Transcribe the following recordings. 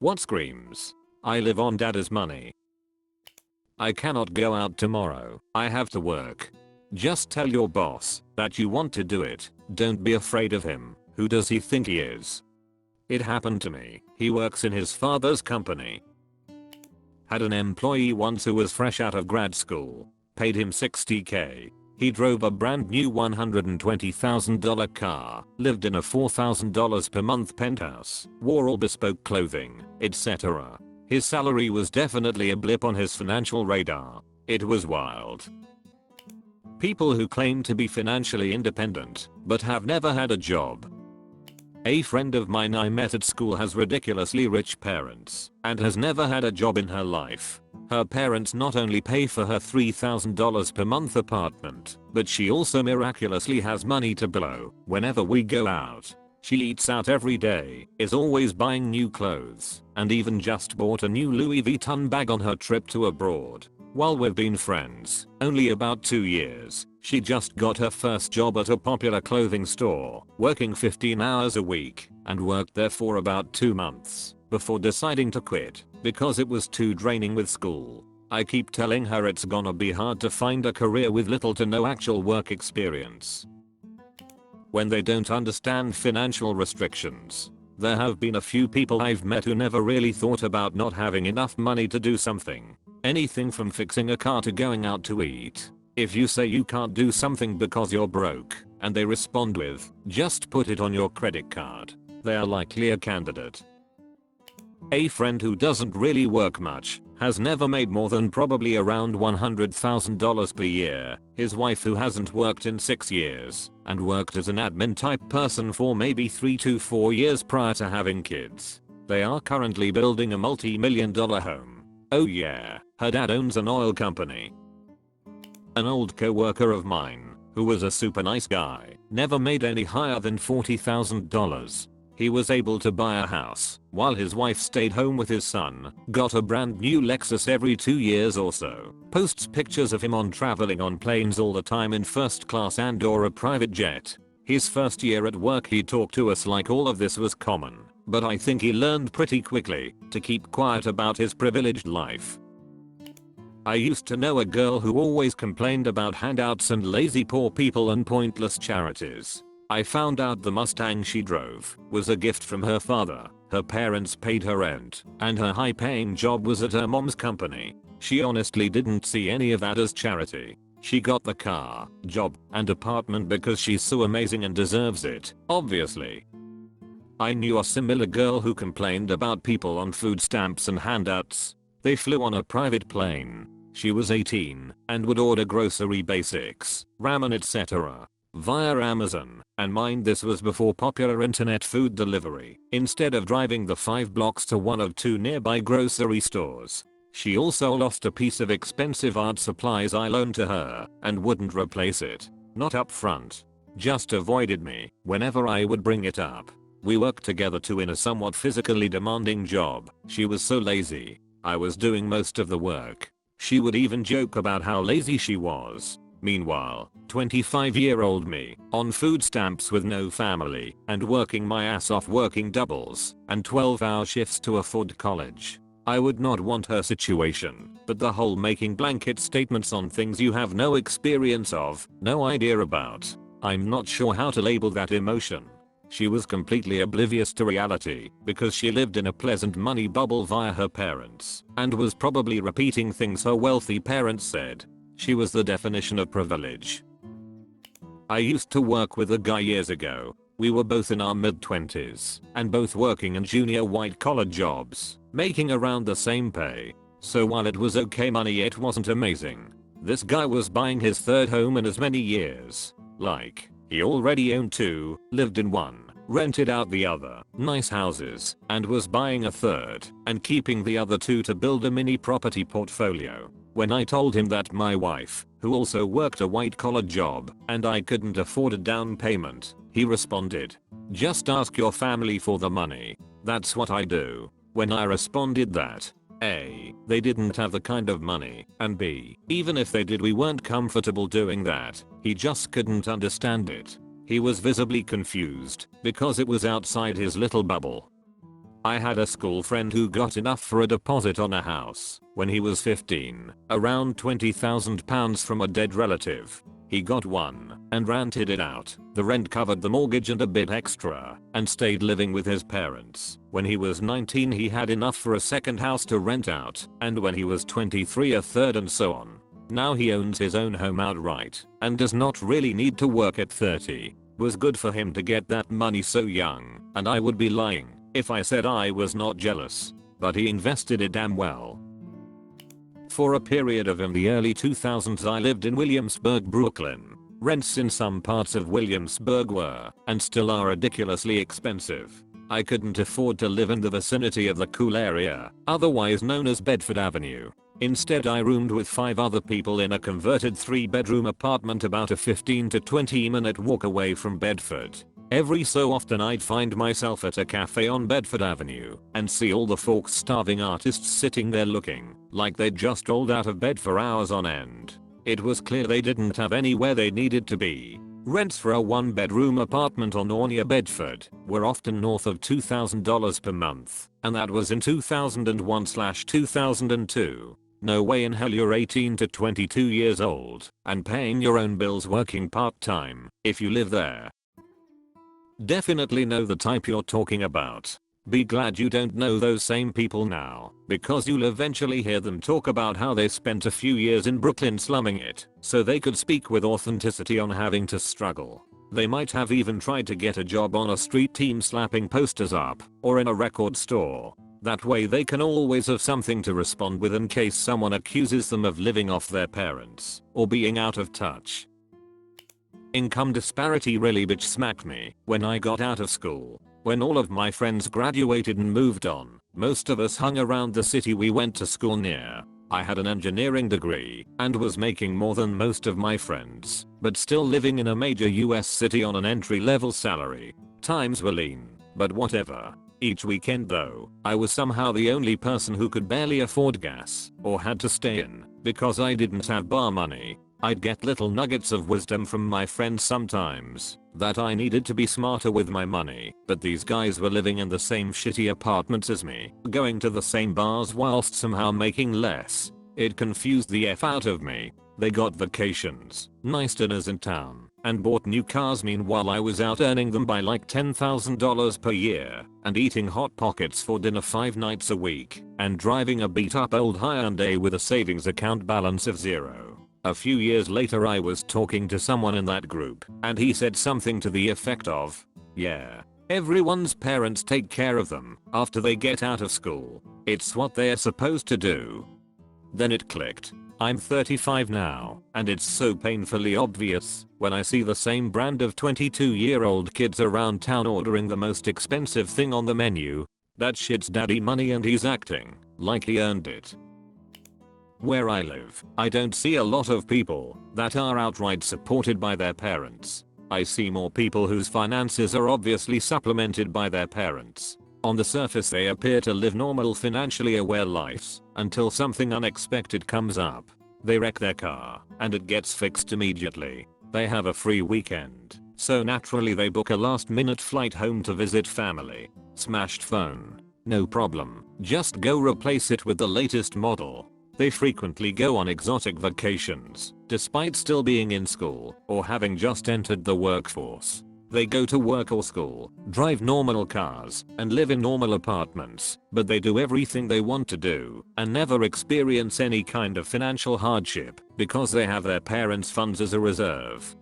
What screams? I live on dad's money. I cannot go out tomorrow. I have to work. Just tell your boss that you want to do it. Don't be afraid of him. Who does he think he is? It happened to me. He works in his father's company. Had an employee once who was fresh out of grad school. Paid him $60K. He drove a brand new $120,000 car, lived in a $4,000 per month penthouse, wore all bespoke clothing, etc. His salary was definitely a blip on his financial radar. It was wild. People who claim to be financially independent, but have never had a job. A friend of mine I met at school has ridiculously rich parents and has never had a job in her life. Her parents not only pay for her $3,000 per month apartment, but she also miraculously has money to blow whenever we go out. She eats out every day, is always buying new clothes, and even just bought a new Louis Vuitton bag on her trip to abroad. While we've been friends only about 2 years, she just got her first job at a popular clothing store, working 15 hours a week, and worked there for about 2 months before deciding to quit because it was too draining with school. I keep telling her it's gonna be hard to find a career with little to no actual work experience. When they don't understand financial restrictions. There have been a few people I've met who never really thought about not having enough money to do something. Anything from fixing a car to going out to eat. If you say you can't do something because you're broke, and they respond with, just put it on your credit card, they are likely a candidate. A friend who doesn't really work much, has never made more than probably around $100,000 per year. His wife who hasn't worked in 6 years, and worked as an admin type person for maybe 3 to 4 years prior to having kids. They are currently building a multi-million-dollar home. Oh yeah, her dad owns an oil company. An old co-worker of mine, who was a super nice guy, never made any higher than $40,000. He was able to buy a house while his wife stayed home with his son, got a brand new Lexus every 2 years or so, posts pictures of him on traveling on planes all the time in first class and or a private jet. His first year at work he talked to us like all of this was common, but I think he learned pretty quickly to keep quiet about his privileged life. I used to know a girl who always complained about handouts and lazy poor people and pointless charities. I found out the Mustang she drove was a gift from her father, her parents paid her rent, and her high-paying job was at her mom's company. She honestly didn't see any of that as charity. She got the car, job, and apartment because she's so amazing and deserves it, obviously. I knew a similar girl who complained about people on food stamps and handouts. They flew on a private plane. She was 18 and would order grocery basics, ramen etc. via Amazon, and mind this was before popular internet food delivery, instead of driving the 5 blocks to one of 2 nearby grocery stores. She also lost a piece of expensive art supplies I loaned to her and wouldn't replace it. Not up front. Just avoided me whenever I would bring it up. We worked together too in a somewhat physically demanding job. She was so lazy. I was doing most of the work. She would even joke about how lazy she was. Meanwhile, 25-year-old me, on food stamps with no family, and working my ass off working doubles and 12-hour shifts to afford college. I would not want her situation, but the whole making blanket statements on things you have no experience of, no idea about. I'm not sure how to label that emotion. She was completely oblivious to reality because she lived in a pleasant money bubble via her parents and was probably repeating things her wealthy parents said. She was the definition of privilege. I used to work with a guy years ago. We were both in our mid-20s and both working in junior white-collar jobs, making around the same pay. So while it was okay money, it wasn't amazing. This guy was buying his 3rd home in as many years. Like, he already owned 2, lived in one, rented out the other, nice houses, and was buying a 3rd and keeping the other 2 to build a mini property portfolio. When I told him that my wife, who also worked a white-collar job, and I couldn't afford a down payment, he responded, "Just ask your family for the money." That's what I do. When I responded that A, they didn't have the kind of money, and B, even if they did we weren't comfortable doing that, he just couldn't understand it. He was visibly confused because it was outside his little bubble. I had a school friend who got enough for a deposit on a house when he was 15, around £20,000 from a dead relative. He got one and rented it out. The rent covered the mortgage and a bit extra, and stayed living with his parents. When he was 19 he had enough for a second house to rent out, and when he was 23 a third, and so on. Now he owns his own home outright and does not really need to work at 30. Was good for him to get that money so young, and I would be lying if I said I was not jealous. But he invested it damn well. For a period of in the early 2000s I lived in Williamsburg, Brooklyn. Rents in some parts of Williamsburg were, and still are, ridiculously expensive. I couldn't afford to live in the vicinity of the cool area, otherwise known as Bedford Avenue. Instead I roomed with 5 other people in a converted 3-bedroom apartment about a 15 to 20 minute walk away from Bedford. Every so often I'd find myself at a cafe on Bedford Avenue and see all the folk starving artists sitting there looking like they'd just rolled out of bed for hours on end. It was clear they didn't have anywhere they needed to be. Rents for a 1-bedroom apartment on or near Bedford were often north of $2,000 per month, and that was in 2001/2002. No way in hell you're 18 to 22 years old and paying your own bills working part-time if you live there. Definitely know the type you're talking about. Be glad you don't know those same people now, because you'll eventually hear them talk about how they spent a few years in Brooklyn slumming it so they could speak with authenticity on having to struggle. They might have even tried to get a job on a street team slapping posters up, or in a record store. That way they can always have something to respond with in case someone accuses them of living off their parents or being out of touch. Income disparity really bitch smacked me when I got out of school. When all of my friends graduated and moved on, most of us hung around the city we went to school near. I had an engineering degree and was making more than most of my friends, but still living in a major US city on an entry-level salary. Times were lean, but whatever. Each weekend though, I was somehow the only person who could barely afford gas or had to stay in because I didn't have bar money. I'd get little nuggets of wisdom from my friends sometimes that I needed to be smarter with my money, but these guys were living in the same shitty apartments as me, going to the same bars whilst somehow making less. It confused the F out of me. They got vacations, nice dinners in town, and bought new cars. Meanwhile I was out earning them by like $10,000 per year and eating Hot Pockets for dinner 5 nights a week and driving a beat up old Hyundai with a savings account balance of 0. A few years later I was talking to someone in that group and he said something to the effect of, "Yeah, everyone's parents take care of them after they get out of school. It's what they're supposed to do." Then it clicked. I'm 35 now, and it's so painfully obvious when I see the same brand of 22-year-old kids around town ordering the most expensive thing on the menu. That shit's daddy money and he's acting like he earned it. Where I live, I don't see a lot of people that are outright supported by their parents. I see more people whose finances are obviously supplemented by their parents. On the surface they appear to live normal, financially aware lives until something unexpected comes up. They wreck their car and it gets fixed immediately. They have a free weekend, so naturally they book a last-minute flight home to visit family. Smashed phone. No problem, just go replace it with the latest model. They frequently go on exotic vacations, despite still being in school or having just entered the workforce. They go to work or school, drive normal cars, and live in normal apartments, but they do everything they want to do and never experience any kind of financial hardship because they have their parents' funds as a reserve.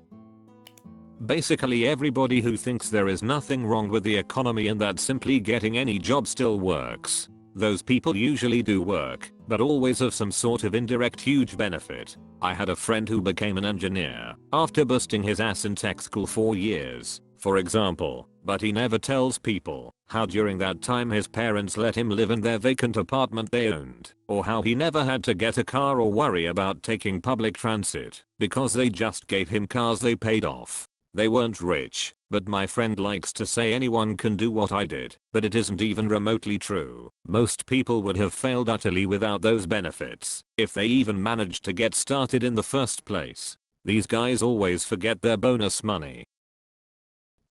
Basically everybody who thinks there is nothing wrong with the economy and that simply getting any job still works. Those people usually do work, but always of some sort of indirect huge benefit. I had a friend who became an engineer after busting his ass in tech school for years, for example, but he never tells people how during that time his parents let him live in their vacant apartment they owned, or how he never had to get a car or worry about taking public transit because they just gave him cars they paid off. They weren't rich, but my friend likes to say anyone can do what I did, but it isn't even remotely true. Most people would have failed utterly without those benefits, if they even managed to get started in the first place. These guys always forget their bonus money.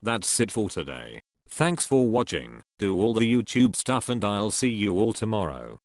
That's it for today. Thanks for watching. Do all the YouTube stuff and I'll see you all tomorrow.